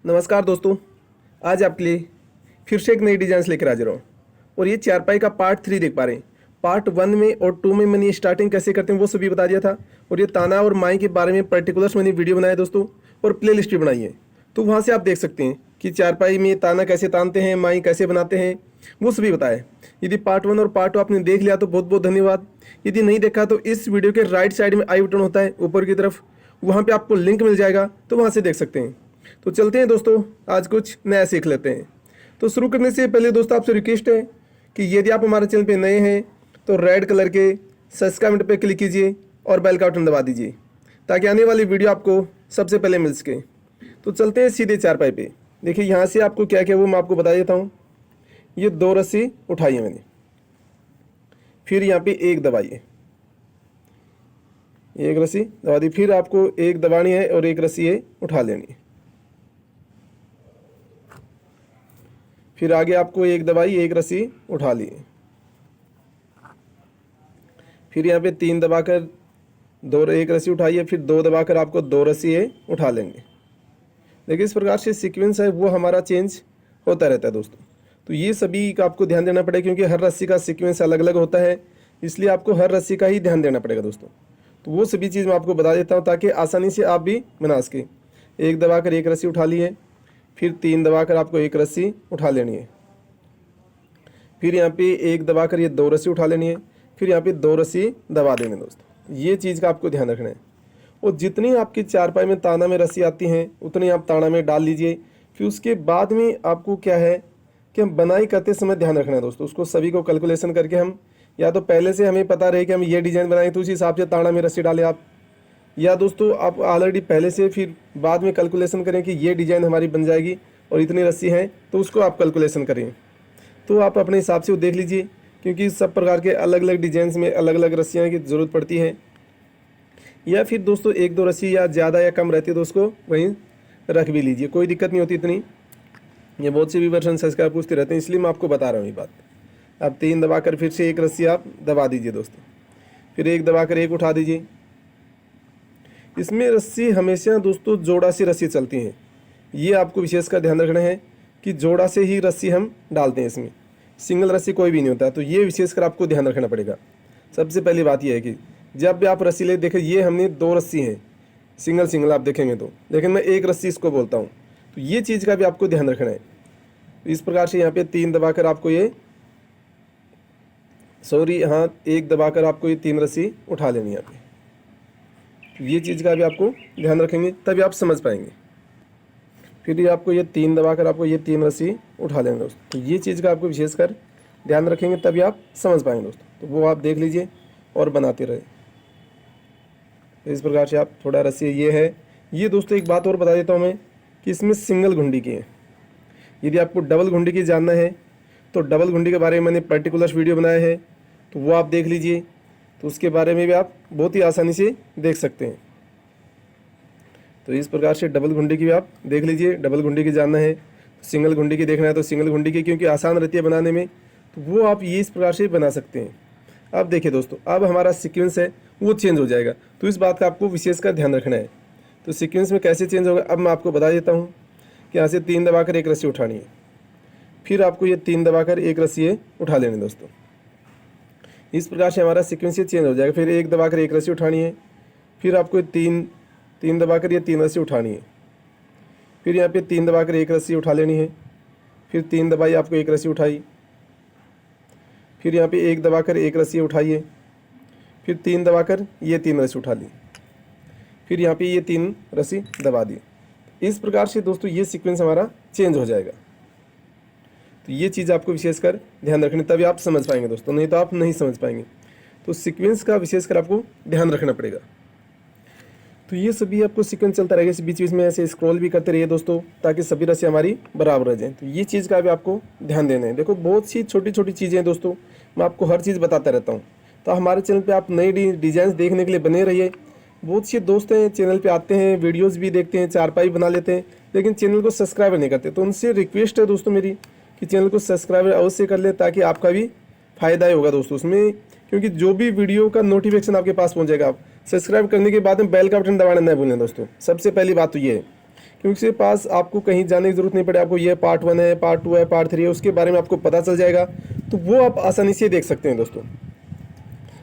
नमस्कार दोस्तों, आज आपके लिए फिर से एक नई डिजाइन लेकर हाजिर हूँ। और ये चारपाई का पार्ट 3 देख पा रहे हैं। पार्ट 1 में और 2 में मैंने स्टार्टिंग कैसे करते हैं वो सभी बता दिया था। और ये ताना और माई के बारे में पर्टिकुलर्स मैंने वीडियो बनाया दोस्तों, और प्ले लिस्ट भी बनाई है। तो वहाँ से आप देख सकते हैं कि चारपाई में ताना कैसे तानते हैं, माई कैसे बनाते हैं, वो सभी बताए। यदि पार्ट 1 और पार्ट 2 आपने देख लिया तो बहुत बहुत धन्यवाद। यदि नहीं देखा तो इस वीडियो के राइट साइड में आई बटन होता है ऊपर की तरफ, वहाँ पे आपको लिंक मिल जाएगा, तो वहाँ से देख सकते हैं। तो चलते हैं दोस्तों, आज कुछ नया सीख लेते हैं। तो शुरू करने से पहले दोस्तों आपसे रिक्वेस्ट है कि यदि आप हमारे चैनल पे नए हैं तो रेड कलर के सब्सक्राइब पे क्लिक कीजिए और बेल का बटन दबा दीजिए, ताकि आने वाली वीडियो आपको सबसे पहले मिल सके। तो चलते हैं सीधे चारपाई पे। देखिए यहाँ से आपको क्या क्या वो मैं आपको बता देता हूँ। ये 2 रस्सी उठाई है मैंने, फिर यहाँ पे एक दबाइए, एक रस्सी दबा दी, फिर आपको एक दबानी है और एक रस्सी है उठा लेनी है। फिर आगे आपको एक दबाई, एक रस्सी उठा ली। फिर यहाँ पे 3 दबाकर एक रस्सी उठाइए, फिर 2 दबाकर आपको 2 रस्सी है उठा लेंगे। देखिए इस प्रकार से सीक्वेंस है वो हमारा चेंज होता रहता है दोस्तों। तो ये सभी का आपको ध्यान देना पड़ेगा, क्योंकि हर रस्सी का सीक्वेंस अलग अलग होता है, इसलिए आपको हर रस्सी का ही ध्यान देना पड़ेगा दोस्तों। तो वो सभी चीज़ मैं आपको बता देता हूँ ताकि आसानी से आप भी बना सकें। एक दबाकर एक रस्सी उठा ली है, फिर 3 दबाकर आपको एक रस्सी उठा लेनी है, फिर यहाँ पे एक दबाकर ये 2 रस्सी उठा लेनी है, फिर यहाँ पे 2 रस्सी दबा देंगे दोस्तों। ये चीज़ का आपको ध्यान रखना है। और जितनी आपकी चारपाई में ताना में रस्सी आती हैं उतनी आप ताना में डाल लीजिए। फिर उसके बाद में आपको क्या है कि हम बनाई करते समय ध्यान रखना है दोस्तों। उसको सभी को कैलकुलेशन करके हम, या तो पहले से हमें पता रहे कि हम ये डिज़ाइन बनाएं तो उस हिसाब से ताना में रस्सी डालें आप, या दोस्तों आप ऑलरेडी पहले से फिर बाद में कैलकुलेशन करें कि ये डिज़ाइन हमारी बन जाएगी और इतनी रस्सी है, तो उसको आप कैलकुलेशन करें। तो आप अपने हिसाब से वो देख लीजिए, क्योंकि सब प्रकार के अलग अलग डिजाइन में अलग अलग रस्सियाँ की ज़रूरत पड़ती है। या फिर दोस्तों 1-2 रस्सी या ज़्यादा या कम रहती है तो उसको वहीं रख भी लीजिए, कोई दिक्कत नहीं होती इतनी। ये बहुत से व्यूअर्स सब्सक्राइब पूछते रहते हैं, इसलिए मैं आपको बता रहा हूँ ये बात। अब 3 दबाकर फिर से एक रस्सी आप दबा दीजिए दोस्तों, फिर एक दबाकर एक उठा दीजिए। इसमें रस्सी हमेशा दोस्तों जोड़ा से रस्सी चलती हैं, ये आपको विशेषकर ध्यान रखना है कि जोड़ा से ही रस्सी हम डालते हैं, इसमें सिंगल रस्सी कोई भी नहीं होता। तो ये विशेषकर आपको ध्यान रखना पड़ेगा। सबसे पहली बात यह है कि जब भी आप रस्सी ले, देखें ये हमने 2 रस्सी हैं सिंगल सिंगल आप देखेंगे तो, लेकिन मैं एक रस्सी इसको बोलता हूँ। तो ये चीज़ का भी आपको ध्यान रखना है। इस प्रकार से यहाँ पे 3 दबाकर आपको ये एक दबाकर आपको ये 3 रस्सी उठा लेनी है यहाँ पे। तो ये चीज़ का भी आपको ध्यान रखेंगे तभी आप समझ पाएंगे। फिर ये आपको ये 3 दबाकर आपको ये 3 रस्सी उठा लेंगे दोस्तों। तो ये चीज़ का आपको विशेषकर ध्यान रखेंगे तभी आप समझ पाएंगे दोस्तों। तो वो आप देख लीजिए और बनाते रहे। तो इस प्रकार से आप थोड़ा रस्सी ये है। ये दोस्तों एक बात और बता देता हूँ मैं कि इसमें सिंगल घुंडी की है। यदि आपको डबल घुंडी की जानना है तो डबल घुंडी के बारे में मैंने पर्टिकुलर वीडियो बनाया है, तो वो आप देख लीजिए। तो उसके बारे में भी आप बहुत ही आसानी से देख सकते हैं। तो इस प्रकार से डबल घुंडी की भी आप देख लीजिए। डबल घुंडी की जानना है, सिंगल घुंडी की देखना है तो सिंगल घुंडी की, क्योंकि आसान रहती है बनाने में, तो वो आप ये इस प्रकार से बना सकते हैं। अब देखिए दोस्तों, अब हमारा सीक्वेंस है वो चेंज हो जाएगा, तो इस बात का आपको विशेषकर ध्यान रखना है। तो सीक्वेंस में कैसे चेंज होगा अब मैं आपको बता देता हूँ कि यहाँ से 3 दबाकर एक रस्सी उठानी है, फिर आपको ये 3 दबाकर एक रस्सी उठा लेनी है दोस्तों। इस प्रकार से हमारा सीक्वेंस चेंज हो जाएगा। फिर एक दबाकर एक रस्सी उठानी है, फिर आपको 3 दबाकर ये 3 रस्सी उठानी है, फिर यहाँ पे 3 दबाकर एक रस्सी उठा लेनी है, फिर 3 दबाई आपको एक रस्सी उठाई, फिर यहाँ पे एक दबाकर एक रस्सी उठाइए, फिर 3 दबाकर ये 3 रस्सी उठा ली, फिर यहाँ पे ये 3 रस्सी दबा दी। इस प्रकार से दोस्तों ये सीक्वेंस हमारा चेंज हो जाएगा। तो ये चीज़ आपको विशेषकर ध्यान रखनी, तभी आप समझ पाएंगे दोस्तों, नहीं तो आप नहीं समझ पाएंगे। तो सीक्वेंस का विशेषकर आपको ध्यान रखना पड़ेगा। तो ये सभी आपको सीक्वेंस चलता रहेगा, इस बीच बीच में ऐसे स्क्रॉल भी करते रहिए दोस्तों, ताकि सभी रस्सी हमारी बराबर रह जाएँ। तो ये चीज़ का भी आपको ध्यान देना है। देखो बहुत सी छोटी छोटी चीज़ें हैं दोस्तों, मैं आपको हर चीज़ बताता रहता हूँ। तो हमारे चैनल पे आप नई डिज़ाइन देखने के लिए बने रहिए। बहुत से दोस्त हैं चैनल पे आते हैं, वीडियोस भी देखते हैं, चारपाई बना लेते हैं, लेकिन चैनल को सब्सक्राइब नहीं करते। तो उनसे रिक्वेस्ट है दोस्तों मेरी कि चैनल को सब्सक्राइब अवश्य कर ले, ताकि आपका भी फ़ायदा ही होगा दोस्तों उसमें, क्योंकि जो भी वीडियो का नोटिफिकेशन आपके पास पहुंचेगा। आप सब्सक्राइब करने के बाद में बेल का बटन दबाना नहीं भूलें दोस्तों, सबसे पहली बात तो ये है। क्योंकि उसके पास आपको कहीं जाने की ज़रूरत नहीं पड़े, आपको ये पार्ट 1 है, पार्ट 2 है, पार्ट 3 है, उसके बारे में आपको पता चल जाएगा, तो वो आप आसानी से देख सकते हैं दोस्तों।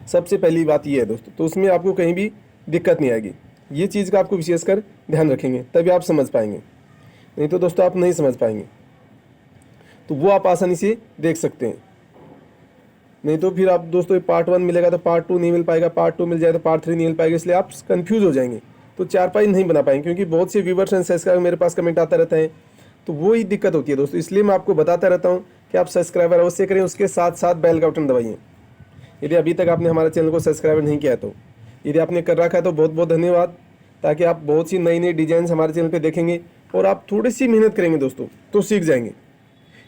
सबसे पहली बात ये है दोस्तों, तो उसमें आपको कहीं भी दिक्कत नहीं आएगी। ये चीज़ का आपको विशेषकर ध्यान रखेंगे, तभी आप समझ पाएंगे, नहीं तो दोस्तों आप नहीं समझ पाएंगे। तो वो आप आसानी से देख सकते हैं, नहीं तो फिर आप दोस्तों पार्ट 1 मिलेगा तो पार्ट 2 नहीं मिल पाएगा, पार्ट 2 मिल जाए तो पार्ट 3 नहीं मिल पाएगा, इसलिए आप कंफ्यूज हो जाएंगे, तो चारपाई नहीं बना पाएंगे। क्योंकि बहुत से व्यूवर्स एंड सब्सक्राइबर मेरे पास कमेंट आता रहता है, तो वो ही दिक्कत होती है दोस्तों। इसलिए मैं आपको बताता रहता हूँ कि आप सब्सक्राइबर अवश्य करें, उसके साथ साथ बेल का बटन दबाइए यदि अभी तक आपने हमारे चैनल को सब्सक्राइब नहीं किया है। तो यदि आपने कर रखा है तो बहुत बहुत धन्यवाद, ताकि आप बहुत सी नई नई डिजाइन हमारे चैनल पर देखेंगे और आप थोड़ी सी मेहनत करेंगे दोस्तों तो सीख जाएंगे।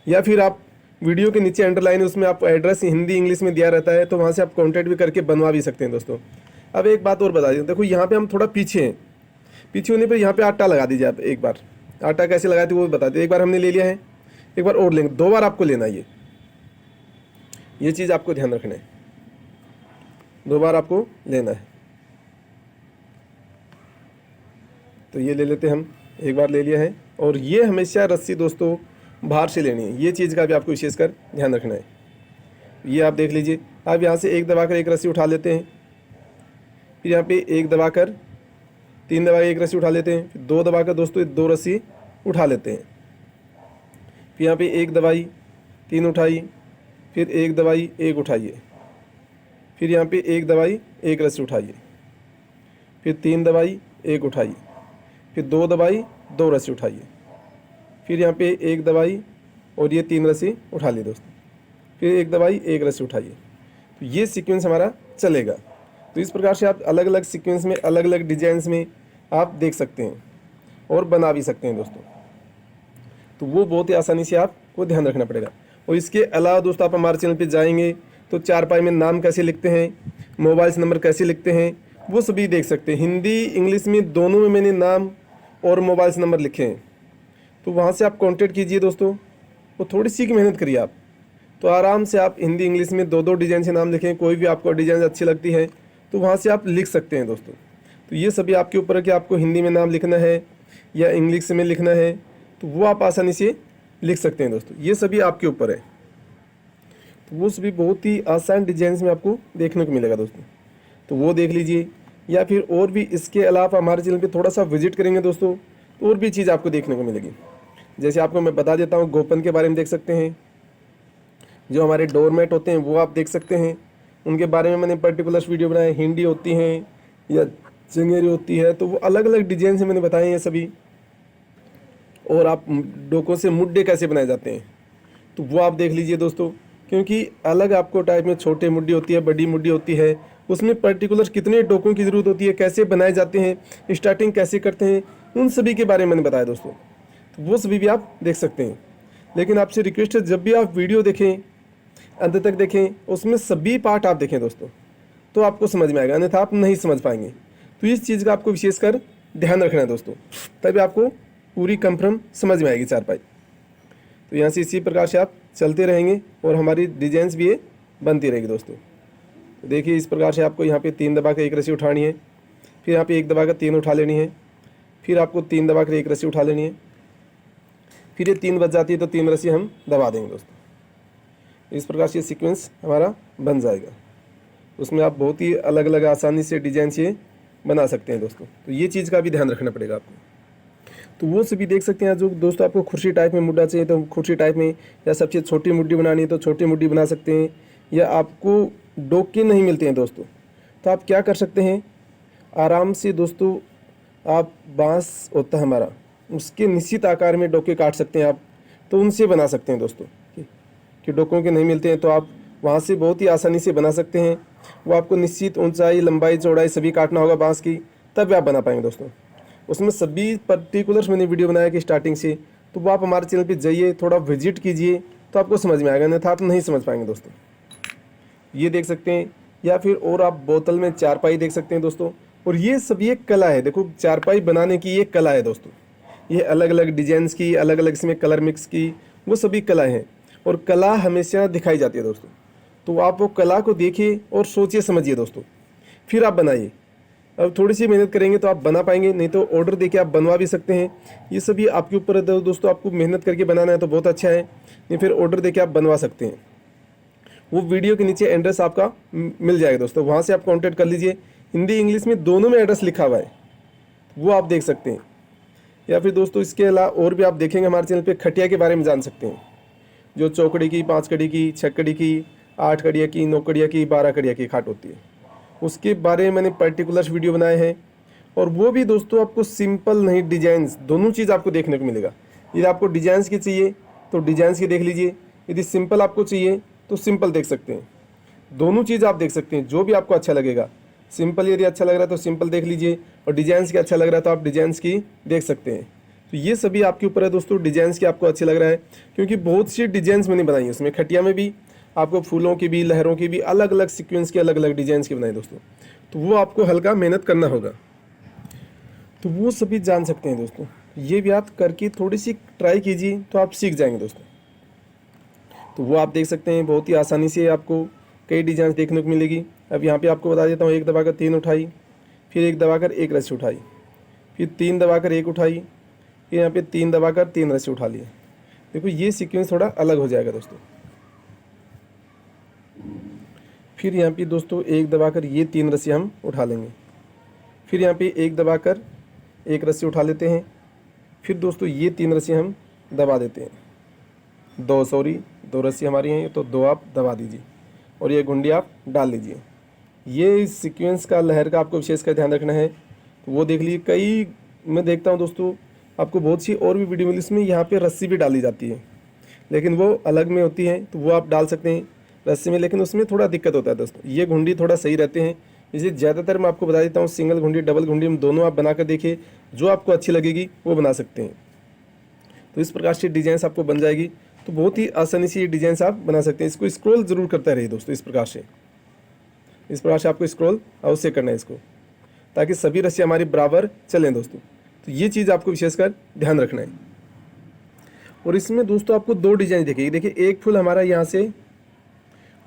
या फिर आप वीडियो के नीचे अंडरलाइन, उसमें आपको एड्रेस हिंदी इंग्लिश में दिया रहता है, तो वहाँ से आप कॉन्टैक्ट भी करके बनवा भी सकते हैं दोस्तों। अब एक बात और बता दें, देखो यहाँ पे हम थोड़ा पीछे हैं, पीछे होने पर यहाँ पे आटा लगा दीजिए आप। एक बार आटा कैसे लगाते वो बता दें। एक बार हमने ले लिया है, एक बार और लेंगे, 2 बार आपको लेना है। ये चीज़ आपको ध्यान रखना है, 2 बार आपको लेना है। तो ये ले लेते हैं हम, एक बार ले लिया है। और ये हमेशा रस्सी दोस्तों बाहर से लेनी है, ये चीज़ का भी आपको विशेषकर ध्यान रखना है। ये आप देख लीजिए, आप यहाँ से एक दबाकर एक रस्सी उठा लेते हैं, फिर यहाँ पे एक दबाकर 3 दबा के एक रस्सी उठा लेते हैं, फिर 2 दबाकर दोस्तों 2 रस्सी उठा लेते हैं, फिर यहाँ पे एक दबाई 3 उठाई, फिर एक दबाई 1 उठाइए, फिर यहाँ पे एक दबाई 1 रस्सी उठाइए, फिर 3 दबाई 1 उठाइए, फिर 2 दबाई 2 रस्सी उठाइए, फिर यहाँ पे एक दबाई और ये 3 रस्सी उठा ली दोस्तों, फिर एक दबाई 1 रस्सी उठाइए। तो ये सीक्वेंस हमारा चलेगा। तो इस प्रकार से आप अलग अलग सीक्वेंस में अलग अलग डिजाइंस में आप देख सकते हैं और बना भी सकते हैं दोस्तों। तो वो बहुत ही आसानी से आपको ध्यान रखना पड़ेगा। और इसके अलावा दोस्तों आप हमारे चैनल पे जाएंगे तो चारपाई में नाम कैसे लिखते हैं, मोबाइल नंबर कैसे लिखते हैं, वो सभी देख सकते हैं। हिंदी इंग्लिश में दोनों में मैंने नाम और मोबाइल नंबर लिखे हैं, तो वहाँ से आप कांटेक्ट कीजिए दोस्तों। वो थोड़ी सी मेहनत करिए आप, तो आराम से आप हिंदी इंग्लिश में 2-2 डिज़ाइन से नाम लिखें। कोई भी आपको डिज़ाइन अच्छी लगती है तो वहाँ से आप लिख सकते हैं दोस्तों। तो ये सभी आपके ऊपर है कि आपको हिंदी में नाम लिखना है या इंग्लिश में लिखना है, तो वो आप आसानी से लिख सकते हैं दोस्तों। ये सभी आपके ऊपर है, तो वो सभी बहुत ही आसान डिजाइन में आपको देखने को मिलेगा दोस्तों। तो वो देख लीजिए, या फिर और भी इसके अलावा हमारे चैनल पे थोड़ा सा विजिट करेंगे दोस्तों तो और भी चीज़ आपको देखने को मिलेगी। जैसे आपको मैं बता देता हूँ, गोपन के बारे में देख सकते हैं, जो हमारे डोरमेट होते हैं वो आप देख सकते हैं, उनके बारे में मैंने पर्टिकुलर वीडियो बनाए। हिंडी होती हैं या चंगेरी होती है, तो वो अलग अलग डिजाइन से मैंने बताए हैं सभी। और आप डोकों से मुड्डे कैसे बनाए जाते हैं तो वो आप देख लीजिए दोस्तों, क्योंकि अलग आपको टाइप में छोटे मुड्डी होती है, बड़ी मुड्डी होती है, उसमें पर्टिकुलर कितने डोकों की ज़रूरत होती है, कैसे बनाए जाते हैं, स्टार्टिंग कैसे करते हैं, उन सभी के बारे में मैंने बताया दोस्तों। तो वो सभी भी आप देख सकते हैं। लेकिन आपसे रिक्वेस्ट है, जब भी आप वीडियो देखें अंत तक देखें, उसमें सभी पार्ट आप देखें दोस्तों, तो आपको समझ में आएगा, अन्यथा आप नहीं समझ पाएंगे। तो इस चीज़ का आपको विशेषकर ध्यान रखना है दोस्तों, तभी आपको पूरी कंफर्म समझ में आएगी चारपाई। तो यहाँ से इसी प्रकार से आप चलते रहेंगे और हमारी डिजाइंस भी ये बनती रहेगी दोस्तों। तो देखिए इस प्रकार से आपको यहाँ पे 3 दबा कर 1 रस्सी उठानी है, फिर यहाँ पे 1 दबा कर 3 उठा लेनी है, फिर आपको 3 दबा कर 1 रस्सी उठा लेनी है, फिर ये 3 बच जाती है तो 3 रस्सी हम दबा देंगे दोस्तों। इस प्रकार से सीक्वेंस हमारा बन जाएगा। उसमें आप बहुत ही अलग अलग आसानी से डिजाइन से बना सकते हैं दोस्तों। तो ये चीज़ का भी ध्यान रखना पड़ेगा आपको। तो वो सभी देख सकते हैं। जो दोस्तों आपको कुर्सी टाइप में मुड्डा चाहिए तो कुर्सी टाइप में, या सबसे छोटी मुड्डी बनानी है तो छोटी मुड्डी बना सकते हैं, या आपको डोके नहीं मिलते हैं दोस्तों, तो आप क्या कर सकते हैं, आराम से दोस्तों आप बांस होता है हमारा, उसके निश्चित आकार में डोके काट सकते हैं आप, तो उनसे बना सकते हैं दोस्तों। कि डोकों के नहीं मिलते हैं तो आप वहाँ से बहुत ही आसानी से बना सकते हैं। वो आपको निश्चित ऊंचाई, लंबाई, चौड़ाई सभी काटना होगा बांस की, तब आप बना पाएंगे दोस्तों। उसमें सभी पर्टिकुलर्स मैंने वीडियो बनाया कि स्टार्टिंग से, तो वो आप हमारे चैनल पे जाइए, थोड़ा विजिट कीजिए, तो आपको समझ में आएगा, नहीं तो आप नहीं समझ पाएंगे दोस्तों। ये देख सकते हैं, या फिर और आप बोतल में चारपाई देख सकते हैं दोस्तों। और ये सभी एक कला है, देखो चारपाई बनाने की ये कला है दोस्तों। ये अलग अलग डिजाइंस की, अलग अलग इसमें कलर मिक्स की, वो सभी कलाएँ हैं, और कला हमेशा दिखाई जाती है दोस्तों। तो आप वो कला को देखिए और सोचिए समझिए दोस्तों, फिर आप बनाइए। अब थोड़ी सी मेहनत करेंगे तो आप बना पाएंगे, नहीं तो ऑर्डर देके आप बनवा भी सकते हैं। ये सभी आपके ऊपर है दोस्तों, आपको मेहनत करके बनाना है तो बहुत अच्छा है, नहीं फिर ऑर्डर देके आप बनवा सकते हैं। वो वीडियो के नीचे एड्रेस आपका मिल जाएगा दोस्तों, वहाँ से आप कॉन्टैक्ट कर लीजिए। हिंदी इंग्लिश में दोनों में एड्रेस लिखा हुआ है, वो आप देख सकते हैं। या फिर दोस्तों इसके अलावा और भी आप देखेंगे हमारे चैनल पे खटिया के बारे में जान सकते हैं, जो चौकड़ी की, 5 कड़ी की, 6 कड़ी की, 8 कड़िया की, 9 कड़िया की, 12 कड़िया की खाट होती है, उसके बारे में मैंने पर्टिकुलर वीडियो बनाए हैं। और वो भी दोस्तों आपको सिंपल नहीं, डिजाइंस दोनों चीज़ आपको देखने को मिलेगा। यदि आपको डिजाइंस की चाहिए तो डिजाइंस की देख लीजिए, यदि सिंपल आपको चाहिए तो सिंपल देख सकते हैं। दोनों चीज़ आप देख सकते हैं, जो भी आपको अच्छा लगेगा। सिंपल यदि अच्छा लग रहा है तो सिंपल देख लीजिए, और डिजाइंस की अच्छा लग रहा है तो आप डिजाइंस की देख सकते हैं। तो ये सभी आपके ऊपर है दोस्तों, डिजाइंस की आपको अच्छे लग रहा है, क्योंकि बहुत सी डिजाइंस मैंने बनाई है उसमें। खटिया में भी आपको फूलों की भी, लहरों की भी, अलग अलग सीक्वेंस के, अलग अलग डिजाइंस की बनाई दोस्तों। तो वो आपको हल्का मेहनत करना होगा, तो वो सभी जान सकते हैं दोस्तों। ये भी आप करके थोड़ी सी ट्राई कीजिए तो आप सीख जाएंगे दोस्तों। तो वो आप देख सकते हैं, बहुत ही आसानी से आपको कई डिजाइन देखने को मिलेगी। अब यहाँ पे आपको बता देता हूँ, एक दबाकर 3 उठाई, फिर एक दबाकर 1 रस्सी उठाई, फिर 3 दबाकर 1 उठाई, फिर यहाँ पे 3 दबाकर 3 रस्सी उठा लिए। देखो ये सीक्वेंस थोड़ा अलग हो जाएगा दोस्तों। फिर यहाँ पे दोस्तों 1 दबाकर ये 3 रस्सी हम उठा लेंगे, फिर यहाँ पे 1 दबाकर 1 रस्सी उठा लेते हैं, फिर दोस्तों ये 3 रस्सी हम दबा देते हैं। 2 रस्सी हमारी हैं, तो 2 आप दबा दीजिए और ये घुंडी आप डाल लीजिए। ये इस सीक्वेंस का, लहर का आपको विशेष कर ध्यान रखना है। तो वो देख लीजिए, कई मैं देखता हूँ दोस्तों, आपको बहुत सी और भी वीडियो मिली, इसमें यहाँ पे रस्सी भी डाली जाती है, लेकिन वो अलग में होती है, तो वो आप डाल सकते हैं रस्सी में, लेकिन उसमें थोड़ा दिक्कत होता है दोस्तों। ये घुंडी थोड़ा सही रहते हैं, इसे ज़्यादातर मैं आपको बता देता हूँ, सिंगल घुंडी, डबल घुंडी में दोनों आप बना कर देखिए, जो आपको अच्छी लगेगी वो बना सकते हैं। तो इस प्रकार से डिजाइन आपको बन जाएगी, तो बहुत ही आसानी से ये डिजाइन आप बना सकते हैं। इसको स्क्रॉल जरूर करते रहिए दोस्तों, इस प्रकार से आपको स्क्रॉल अवश्य करना है इसको, ताकि सभी रस्सी हमारी बराबर चलें दोस्तों। तो ये चीज़ आपको विशेषकर ध्यान रखना है। और इसमें दोस्तों आपको 2 डिजाइन दिखेगी। देखिए एक फूल हमारा यहाँ से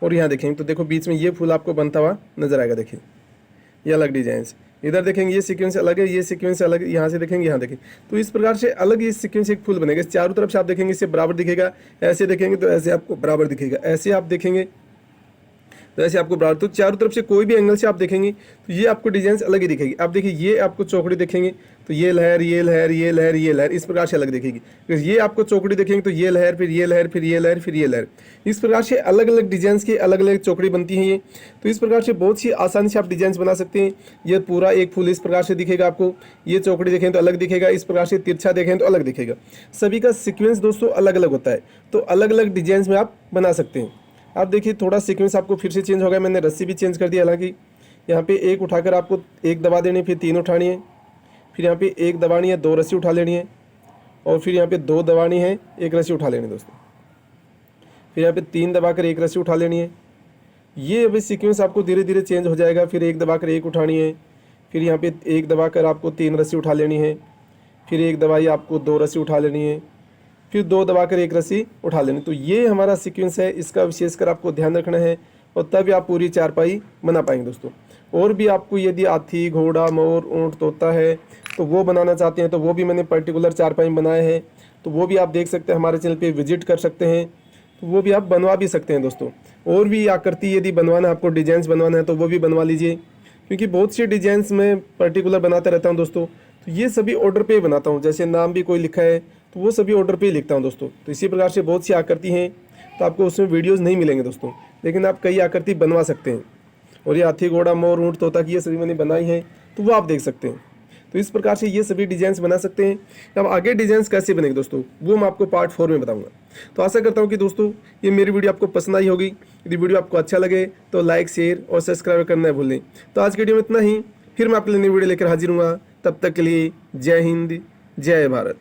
और यहाँ देखेंगे तो देखो बीच में ये फूल आपको बनता हुआ नजर आएगा। देखिए ये अलग डिजाइन, इधर देखेंगे ये सीक्वेंस अलग है, ये सीक्वेंस अलग, यहाँ से देखेंगे, यहाँ देखेंगे, तो इस प्रकार से अलग ये सीक्वेंस एक फूल बनेगा। चारों तरफ से आप देखेंगे इससे बराबर दिखेगा, ऐसे देखेंगे तो ऐसे आपको बराबर दिखेगा, ऐसे आप देखेंगे तो ऐसे आपको बराबर। तो चारों तरफ से कोई भी एंगल से आप देखेंगे तो ये आपको डिजाइन अलग ही दिखेगी। आप देखिए ये आपको चौकड़ी देखेंगे तो ये लहर, ये लहर, ये लहर, ये लहर, इस प्रकार से अलग दिखेगी। ये आपको चौकड़ी देखेंगे तो ये लहर, फिर ये लहर, फिर ये लहर, फिर ये लहर, इस प्रकार से अलग अलग डिजाइन की अलग अलग चौकड़ी बनती हैं ये। तो इस प्रकार से बहुत सी आसानी से आप डिजाइन बना सकते हैं। ये पूरा एक फूल इस प्रकार से दिखेगा आपको, ये चौकड़ी देखें तो अलग दिखेगा, इस प्रकार से तिरछा देखें तो अलग दिखेगा। सभी का सीक्वेंस दोस्तों अलग अलग होता है, तो अलग अलग डिजाइन में आप बना सकते हैं। आप देखिए थोड़ा सीक्वेंस आपको फिर से चेंज हो गया, मैंने रस्सी भी चेंज कर दी। हालांकि यहाँ पे 1 उठाकर आपको 1 दबा देनी है, फिर 3 उठानी है, फिर यहाँ पे 1 दबानी है, 2 रस्सी उठा लेनी है, और फिर यहाँ पे 2 दबानी है, 1 रस्सी उठा लेनी है दोस्तों, फिर यहाँ पे 3 दबाकर 1 रस्सी उठा लेनी है। ये अभी सीक्वेंस आपको धीरे धीरे चेंज हो जाएगा। फिर 1 दबाकर 1 उठानी है, फिर यहाँ पे 1 दबाकर आपको 3 रस्सी उठा लेनी है, फिर 1 दबाई आपको 2 रस्सी उठा लेनी है, फिर 2 दबाकर 1 रस्सी उठा लेनी। तो ये हमारा सीक्वेंस है, इसका विशेषकर आपको ध्यान रखना है, और तभी आप पूरी चारपाई बना पाएंगे दोस्तों। और भी आपको यदि हाथी, घोड़ा, मोर, ऊँट, तोता है तो वो बनाना चाहते हैं तो वो भी मैंने पर्टिकुलर चारपाई बनाए हैं, तो वो भी आप देख सकते हैं, हमारे चैनल पे विजिट कर सकते हैं, तो वो भी आप बनवा भी सकते हैं दोस्तों। और भी आकृति यदि बनवाना है आपको, डिजाइंस बनवाना है तो वो भी बनवा लीजिए, क्योंकि बहुत सी डिजाइंस में पर्टिकुलर बनाता रहता हूँ दोस्तों। तो ये सभी ऑर्डर पे ही बनाता हूँ, जैसे नाम भी कोई लिखा है तो वो सभी ऑर्डर पे ही लिखता हूँ दोस्तों। तो इसी प्रकार से बहुत सी आकृति हैं, तो आपको उसमें वीडियोस नहीं मिलेंगे दोस्तों, लेकिन आप कई आकृति बनवा सकते हैं। और ये हाथी, घोड़ा, मोर, ऊँट, तोता की ये सभी मैंने बनाई हैं, तो वो आप देख सकते हैं। तो इस प्रकार से ये सभी डिजाइंस बना सकते हैं। अब आगे डिजाइंस कैसे बनेंगे दोस्तों, वो मैं आपको पार्ट 4 में बताऊंगा। तो आशा करता हूँ कि दोस्तों ये मेरी वीडियो आपको पसंद आई होगी। यदि वीडियो आपको अच्छा लगे तो लाइक, शेयर और सब्सक्राइब करना न भूलें। तो आज की वीडियो में इतना ही, फिर मैं आपके लिए नई वीडियो लेकर हाजिर हूँ। तब तक के लिए जय हिंद, जय भारत।